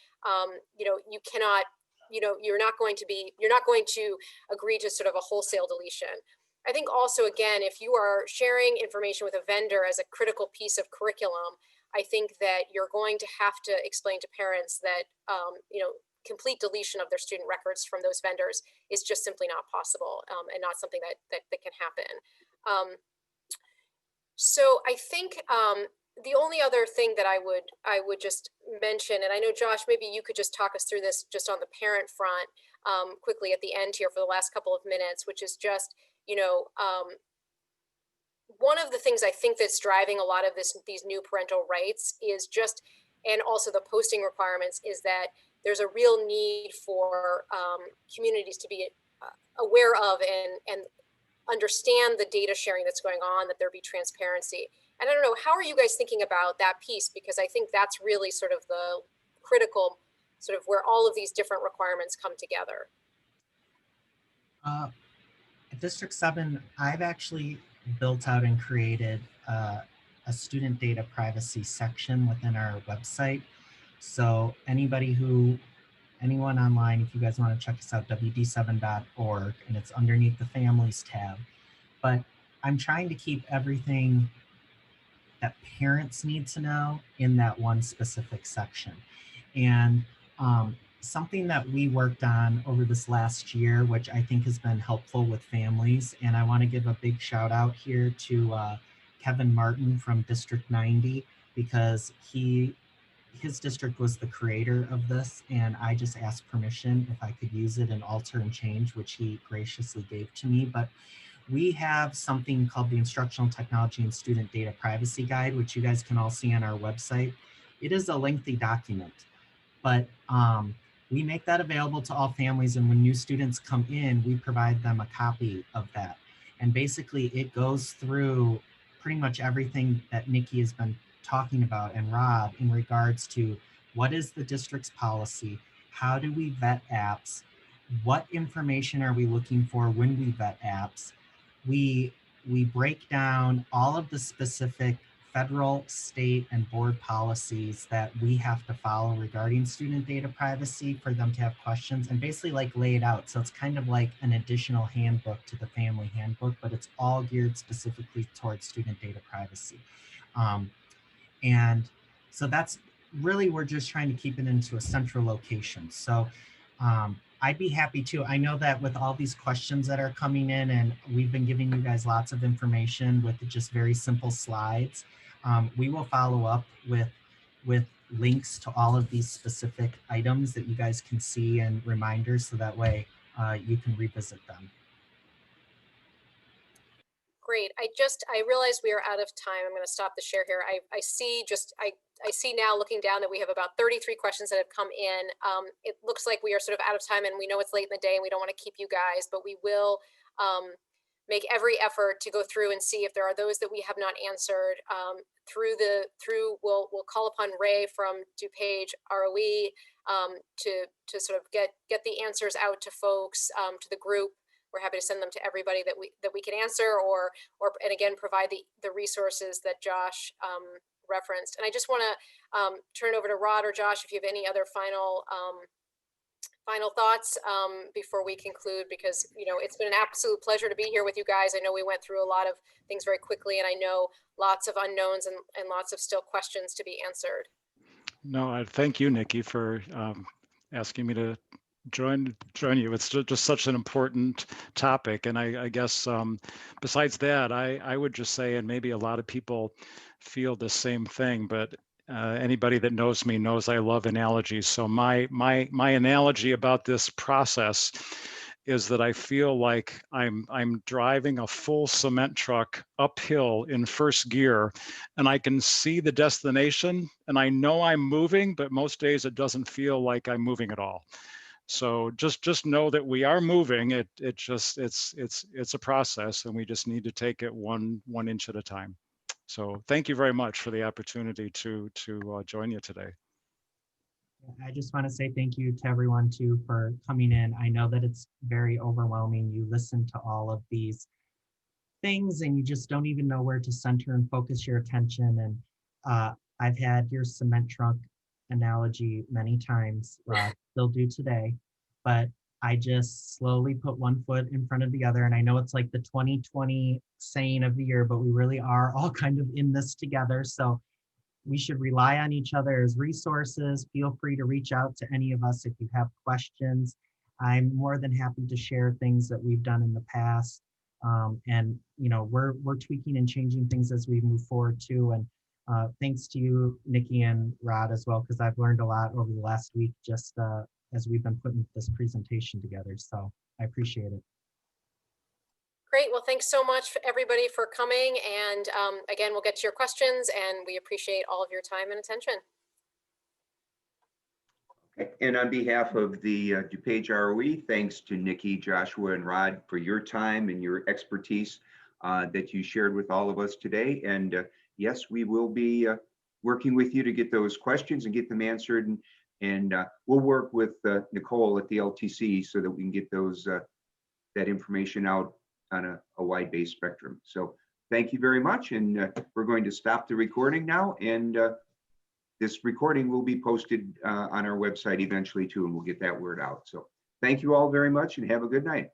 you cannot, you're not going to agree to sort of a wholesale deletion. I think also, again, if you are sharing information with a vendor as a critical piece of curriculum, I think that you're going to have to explain to parents that, complete deletion of their student records from those vendors is just simply not possible and not something that can happen. So I think the only other thing that I would just mention, and I know Josh, maybe you could just talk us through this just on the parent front quickly at the end here for the last couple of minutes, which is just, one of the things I think that's driving a lot of these new parental rights is just, and also the posting requirements, is that there's a real need for communities to be aware of and understand the data sharing that's going on, that there be transparency. And I don't know, how are you guys thinking about that piece? Because I think that's really sort of the critical, sort of where all of these different requirements come together. At District 7, I've actually built out and created a student data privacy section within our website. So anyone online, if you guys want to check us out, wd7.org, and it's underneath the Families tab. But I'm trying to keep everything that parents need to know in that one specific section. And something that we worked on over this last year, which I think has been helpful with families, and I want to give a big shout out here to Kevin Martin from District 90, because his district was the creator of this, and I just asked permission if I could use it and alter and change, which he graciously gave to me. But we have something called the Instructional Technology and Student Data Privacy Guide, which you guys can all see on our website. It is a lengthy document, but we make that available to all families, and when new students come in, we provide them a copy of that. And basically it goes through pretty much everything that Nikki has been talking about, and Rob, in regards to what is the district's policy, how do we vet apps, what information are we looking for when we vet apps. We break down all of the specific federal, state, and board policies that we have to follow regarding student data privacy for them to have questions, and basically like lay it out. So it's kind of like an additional handbook to the family handbook, but it's all geared specifically towards student data privacy. And so that's really, we're just trying to keep it into a central location. So I'd be happy to. I know that with all these questions that are coming in, and we've been giving you guys lots of information with just very simple slides, we will follow up with links to all of these specific items that you guys can see and reminders, so that way you can revisit them. Great. I realize we are out of time. I'm going to stop the share here. I see now looking down that we have about 33 questions that have come in. It looks like we are sort of out of time, and we know it's late in the day and we don't want to keep you guys, but we will make every effort to go through and see if there are those that we have not answered. We'll call upon Ray from DuPage ROE to sort of get the answers out to folks, to the group. We're happy to send them to everybody that we can answer, or and again provide the resources that Josh referenced. And I just want to turn it over to Rod or Josh if you have any other final thoughts before we conclude, because it's been an absolute pleasure to be here with you guys. I know we went through a lot of things very quickly, and I know lots of unknowns and lots of still questions to be answered. No, I thank you, Nikki, for asking me to join you. It's just such an important topic, and I guess besides that, I would just say, and maybe a lot of people feel the same thing, but anybody that knows me knows I love analogies. So my analogy about this process is that I feel like I'm driving a full cement truck uphill in first gear, and I can see the destination, and I know I'm moving, but most days it doesn't feel like I'm moving at all. So just know that we are moving. It's a process, and we just need to take it one inch at a time. So thank you very much for the opportunity to join you today. I just want to say thank you to everyone too for coming in. I know that it's very overwhelming. You listen to all of these things and you just don't even know where to center and focus your attention. And I've had your cement truck analogy many times, still do today, but I just slowly put one foot in front of the other. And I know it's like the 2020 saying of the year, but we really are all kind of in this together. So we should rely on each other as resources. Feel free to reach out to any of us if you have questions. I'm more than happy to share things that we've done in the past. And we're tweaking and changing things as we move forward too. And thanks to you, Nikki and Rod, as well, because I've learned a lot over the last week just as we've been putting this presentation together. So I appreciate it. Great. Well, thanks so much, everybody, for coming. And again, we'll get to your questions, and we appreciate all of your time and attention. Okay. And on behalf of the DuPage ROE, thanks to Nikki, Joshua, and Rod for your time and your expertise that you shared with all of us today. And yes, we will be working with you to get those questions and get them answered. And we'll work with Nicole at the LTC so that we can get those that information out on a wide-based spectrum. So thank you very much. And we're going to stop the recording now. And this recording will be posted on our website eventually too, and we'll get that word out. So thank you all very much and have a good night.